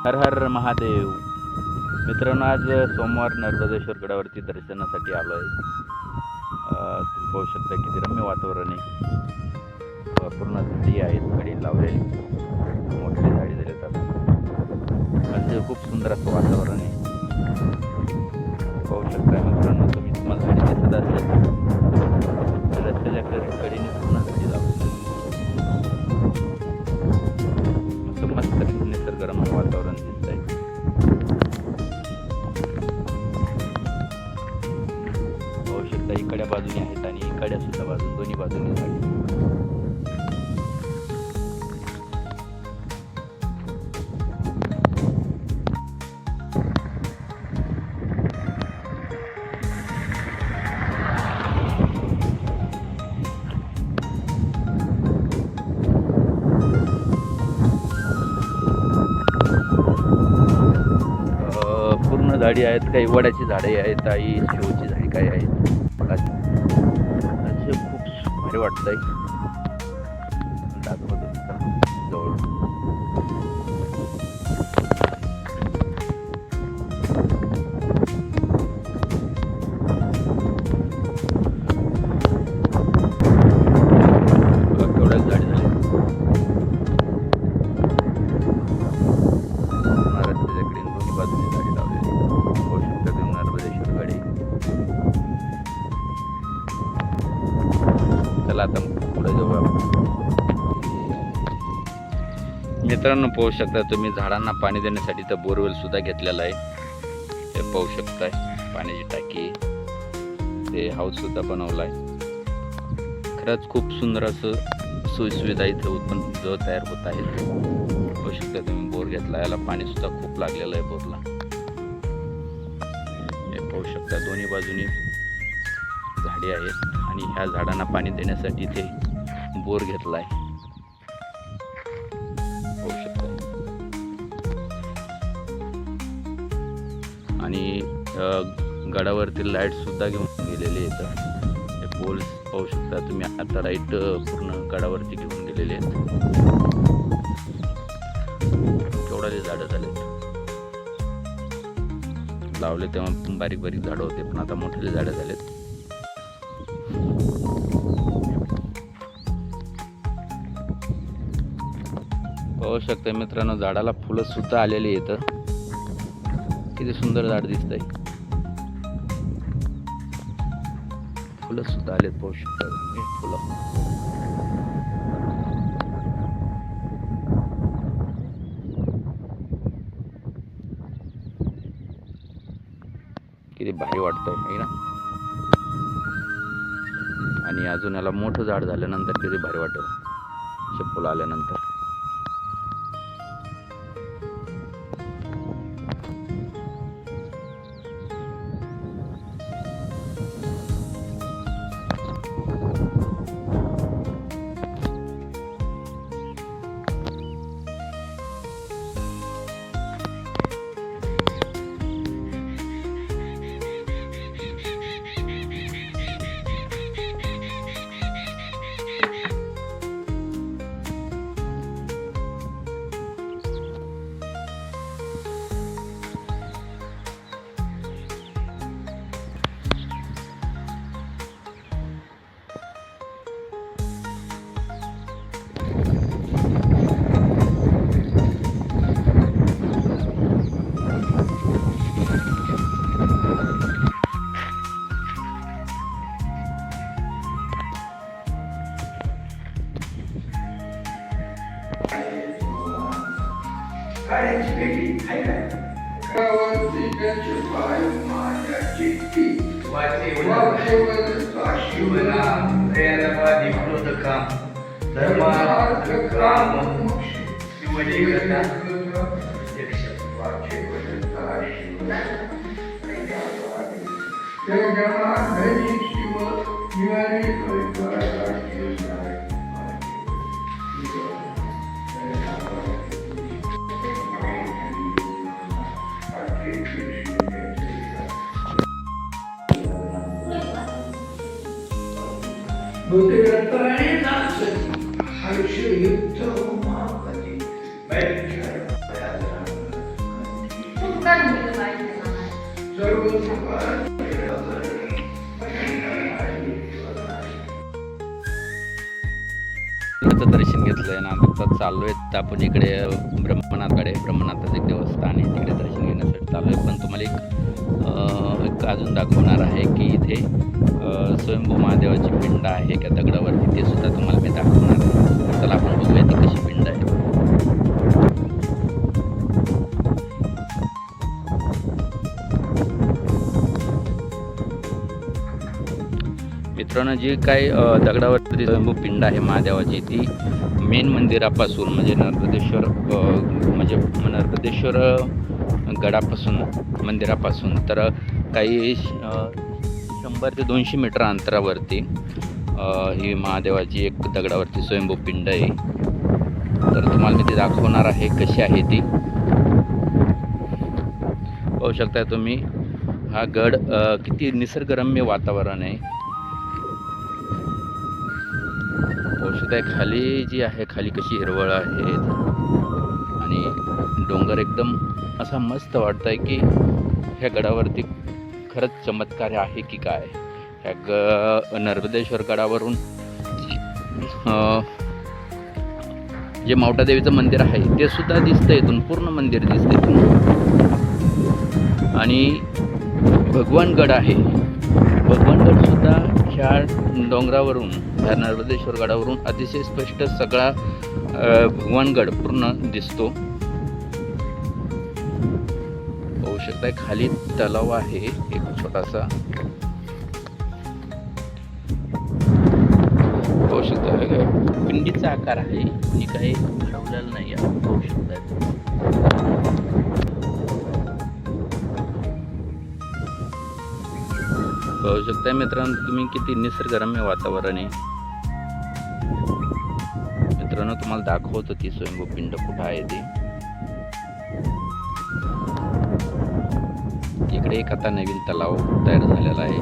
हर हर महादेव. मित्रांनो, आज सोमवार नर्मदेश्वर गडावरती दर्शनासाठी आलो आहे. तुम्ही पाहू शकता किती रम्य वातावरण आहे. पूर्ण झाडी आहेत, कडी लावलेली, मोठी झाडी झाली तर आज खूप सुंदर असं वातावरण आहे. पाहू शकता मित्रांनो, तुम्हाला झाडी दिसत असेल तर रस्त्याच्या कडेने पूर्ण झाडी लावलेली. मस्त निसर्गरम्य वातावरण दिसत आहे. पाहू शकता इकड्या बाजूने आहेत आणि इकड्या सुद्धा बाजू, दोन्ही बाजूने झाडी. पूर्ण झाडी आहेत, काही वडाची झाडे आहेत, काही शेवची झाडी काही आहेत. खूप भारी वाटतंय. जवळ केवढ्याच झाडी झाली. रस्त्याच्याकडे दोन्ही बाजूने झाडी लावलेली. होऊ शकतं तुम्ही नर्मदेश्वर गड. चला आता पुढे जाऊया. मित्रांनो, पाहू शकता तुम्ही झाडांना पाणी देण्यासाठी तर बोरवेल सुद्धा घेतलेला आहे. हे पाहू शकताय पाण्याची टाकी, ते हाऊस सुद्धा बनवला आहे. खरंच खूप सुंदर असं सोयीसुविधा इथं उत्पन्न तयार होत आहेत. पाहू शकता तुम्ही बोर घेतला, याला पाणी सुद्धा खूप लागलेलं आहे बोरला. हे पाहू शकता दोन्ही बाजूनी झाडे आहेत आणि ह्या झाडांना पाणी देण्यासाठी इथे बोर घेतला आहे. पाहू शकता आणि गडावरती लाईट सुद्धा घेऊन गेलेले आहेत. हे पोल्स पाहू शकता तुम्ही. आता लाईट पूर्ण गडावरती घेऊन गेलेले आहेत. केवढे झाडं झालेत. लावले तेव्हा बारीक बारीक झाडं होते, पण आता मोठे झाडं झालेत. पाहू शकता मित्रांनो, झाडाला फुलं सुद्धा आलेली आहेत. किती सुंदर झाड दिसतंय. फुलं सुद्धा आलेत. पाहू शकता फुलं. किती भारी वाटतंय है ना. आणि अजून याला मोठं झाड झाल्यानंतर किती भारी वाटेल फुलं आल्यानंतर. त्याचं दर्शन घेतलंय ना, आता चाललोय आपण इकडे ब्रह्मनाथकडे. ब्रह्मनाथाचं एक देवस्थान आहे, तिकडे दर्शन घेण्यासाठी चालू आहे. पण तुम्हाला एक अजून दाखवणार आहे की इथे स्वयंभू महादेवाची पिंड आहे एका दगडावरती, ते सुद्धा तुम्हाला मी दाखवणार आहे. चला आपण बघूया ती कशी पिंड आहे. मित्रांनो, जी काही दगडावरती स्वयंभू पिंड आहे महादेवाची, ती मेन मंदिरापासून म्हणजे नर्मदेश्वर गडापासून मंदिरापासून तर काही 100 ते 200 मीटर अंतरावरती ही महादेवाची एक दगडावरती स्वयंभू पिंड आहे. तर तुम्हाला मी ती दाखवणार आहे कशी आहे ती. पाहू शकता तुम्ही हा गड, किती निसर्गरम्य वातावरण आहे. औषध आहे खाली जी आहे, खाली कशी हिरवळ आहे आणि डोंगर एकदम असा मस्त वाटत आहे की ह्या गडावरती खरंच चमत्कार आहे की काय. ह्या नर्मदेश्वर गडावरून जे मावठादेवीचं मंदिर आहे ते सुद्धा दिसतं इथून, पूर्ण मंदिर दिसतं इथून. आणि भगवानगड आहे, भगवानगड सुद्धा ह्या डोंगरावरून, ह्या नर्मदेश्वर गडावरून अतिशय स्पष्ट सगळा भगवानगड पूर्ण दिसतो. पाहू शकताय खाली तलाव आहे एक छोटासा. पाहू शकता पिंडीचा आकार आहे, मी काही ठरवलेलं नाही आहे. पाहू शकताय पाहू शकताय मित्रांनो तुम्ही किती निसर्गरम्य वातावरण आहे. मित्रांनो तुम्हाला दाखवतो ती स्वयंभू पिंड कुठं आहे ते. इकडे एक आता नवीन तलाव तयार झालेला आहे.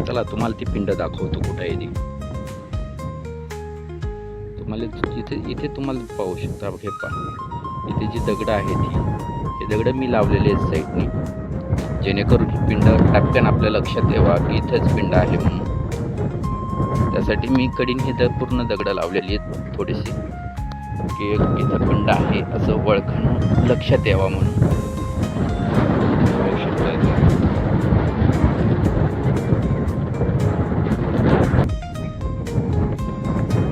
चला तुम्हाला ती पिंड दाखवतो कुठं आहे ती. इथे तुम्हाला पाहू शकता, हे पहा इथे जी दगड आहे ती, हे दगड मी लावलेले आहेत साईडनी, जेणेकरून ही पिंड टपक्यान आपल्या लक्षात यावा की इथेच पिंड आहे म्हणून. त्यासाठी मी कडीने हे पूर्ण दगड लावलेली आहेत थोडीशी, की इथं पिंड आहे असं ओळखणं लक्षात यावा म्हणून. पाहू शकता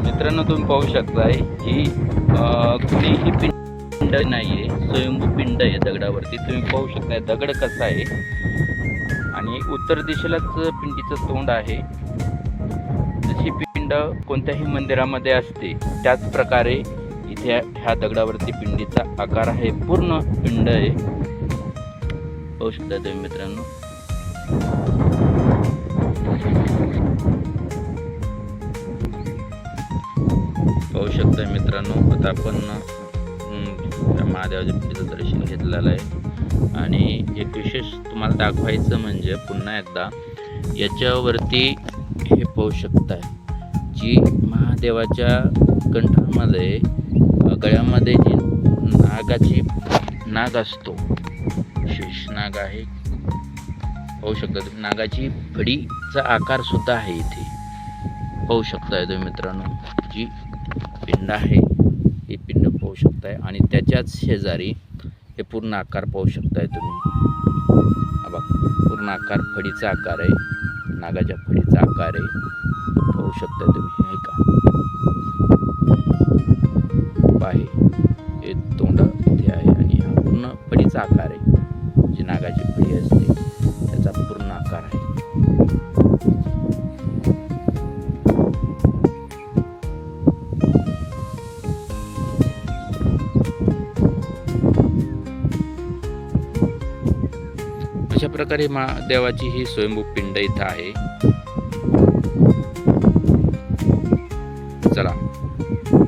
मित्रांनो तुम्ही पाहू शकताय ही कुठलीही पिंड नाहीये, स्वयंभू पिंड आहे दगडावरती. तुम्ही पाहू शकताय दगड कसा आहे आणि उत्तर दिशेलाच पिंडीचं तोंड आहे. जशी पिंड कोणत्याही मंदिरामध्ये असते त्याच प्रकारे इथे ह्या दगडावरती पिंडीचा आकार आहे, पूर्ण पिंड आहे. पाहू शकता तुम्ही मित्रांनो. पाहू शकता मित्रांनो, आता आपण महादेवाच्या पिंडीचं दर्शन घेतलेलं आहे. आणि एक विशेष तुम्हाला दाखवायचं म्हणजे पुन्हा एकदा याच्यावरती हे पाहू शकताय, जी महादेवाच्या कंठामध्ये गळ्यामध्ये जी नाग असतो, शेष नाग आहे. पाहू शकता तुम्ही नागाची फडीचा आकार सुद्धा आहे इथे. पाहू शकताय तुम्ही मित्रांनो, जी पिंड आहे ही पिंड पाहू शकताय आणि त्याच्याच शेजारी हे पूर्ण आकार पाहू शकताय तुम्ही. बघा पूर्ण आकार फडीचा आकार आहे, नागाच्या फडीचा आकार आहे. पाहू शकताय तुम्ही, आहे का आहे हे तोंड इथे आहे आणि हा पूर्ण फडीचा आकार आहे. जी नागाची फडी असते त्याचा पूर्ण आकार आहे. अशा प्रकारे महादेवाची ही स्वयंभू पिंड इथं आहे. चला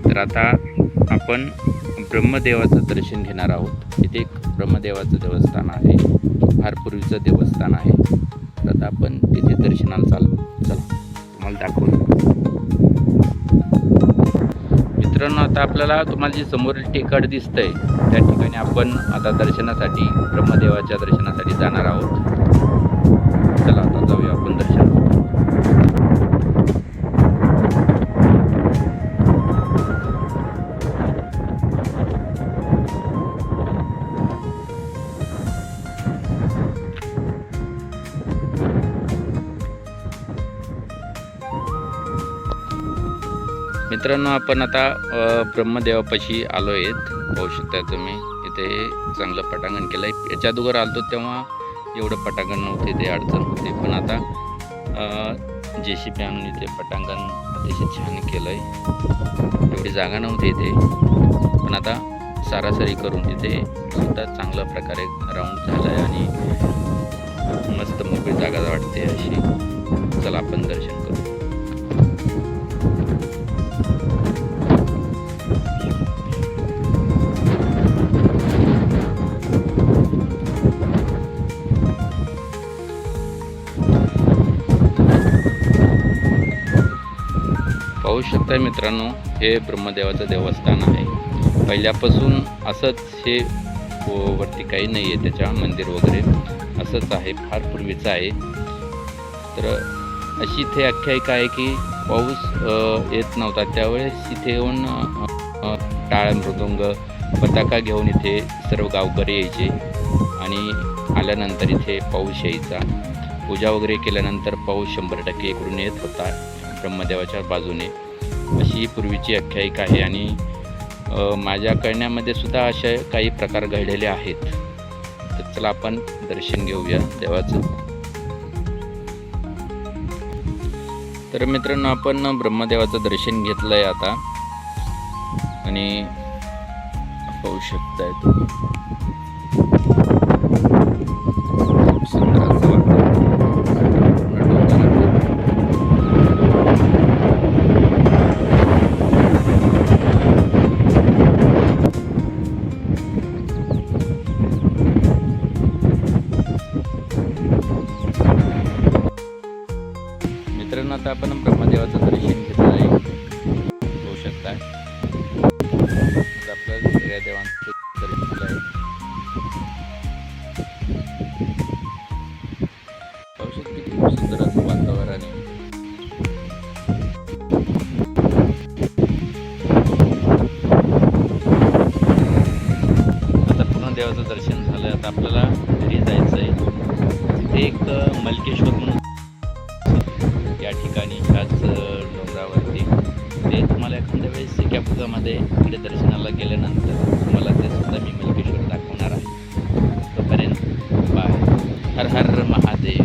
तर आता आपण ब्रह्मदेवाचं दर्शन घेणार आहोत. इथे एक ब्रह्मदेवाचं देवस्थान आहे, फार पूर्वीचं देवस्थान आहे. तर आता आपण तिथे दर्शनाला चाललो. चला. तुम्हाला दाखवतो. मित्रांनो, आता आपल्याला तुम्हाला जी समोर टेकड दिसतंय त्या ठिकाणी आपण आता दर्शनासाठी ब्रह्मदेवाच्या दर्शनासाठी जाणार आहोत. चला आता जाऊया आपण दर्शन. मित्रांनो, आपण आता ब्रह्मदेवापाशी आलो आहेत. पाहू शकता तुम्ही इथे चांगलं पटांगण केलं आहे. याच्या अगोदर आलतो तेव्हा एवढं पटांगण नव्हते, ते अडचण होते. पण आता JCB आणून इथे पटांगण अतिशय छान केलं आहे. एवढी जागा नव्हती इथे, पण आता सारासरी करून इथे सुद्धा चांगल्या प्रकारे राऊंड झालं आहे आणि मस्त मोकळी जागा वाटते अशी. चला आपण दर्शन करू. पाहू शकता मित्रांनो, हे ब्रह्मदेवाचं देवस्थान आहे. पहिल्यापासून असंच हे वरती काही नाही आहे, त्याच्या मंदिर वगैरे असंच आहे, फार पूर्वीचं आहे. तर अशी इथे आख्यायिका आहे की पाऊस येत नव्हता त्यावेळेस इथे येऊन टाळ मृदुंग पताका घेऊन इथे सर्व गावकरी यायचे आणि आल्यानंतर इथे पाऊस यायचा. पूजा वगैरे केल्यानंतर पाऊस 100% इकडून येत होता ब्रह्मदेवाच्या बाजूने, अशी पूर्वीची आख्यायिका आहे. आणि माझ्या कळण्यामध्ये सुद्धा असे काही प्रकार घडलेले आहेत. तर चला आपण दर्शन घेऊया देवाचं. तर मित्रांनो, आपण ब्रह्मदेवाचं दर्शन घेतलं आहे आता आणि पाहू शकताय तुम्ही सुंदर असं मित्रांनो, आता आपण ब्रह्मदेवाचं दर्शन घेतलं आहे. होऊ शकता आपलं सगळ्या देवांचं दर्शन झालं आहे. पाहू शकता किती खूप सुंदर असं वातावरण आहे. आता पुन्हा देवाचं दर्शन झालं. आता आपल्याला घरी जायचं आहे. तिथे एक मलकेश्वर म्हणून या ठिकाणी ह्याच डोंगरावरती ते तुम्हाला एखाद्या वेळेस सिक्यापुगामध्ये इकडे दर्शनाला गेल्यानंतर तुम्हाला ते सुद्धा मी मलकेश्वर दाखवणार आहे. तोपर्यंत बाय. हर हर महादेव.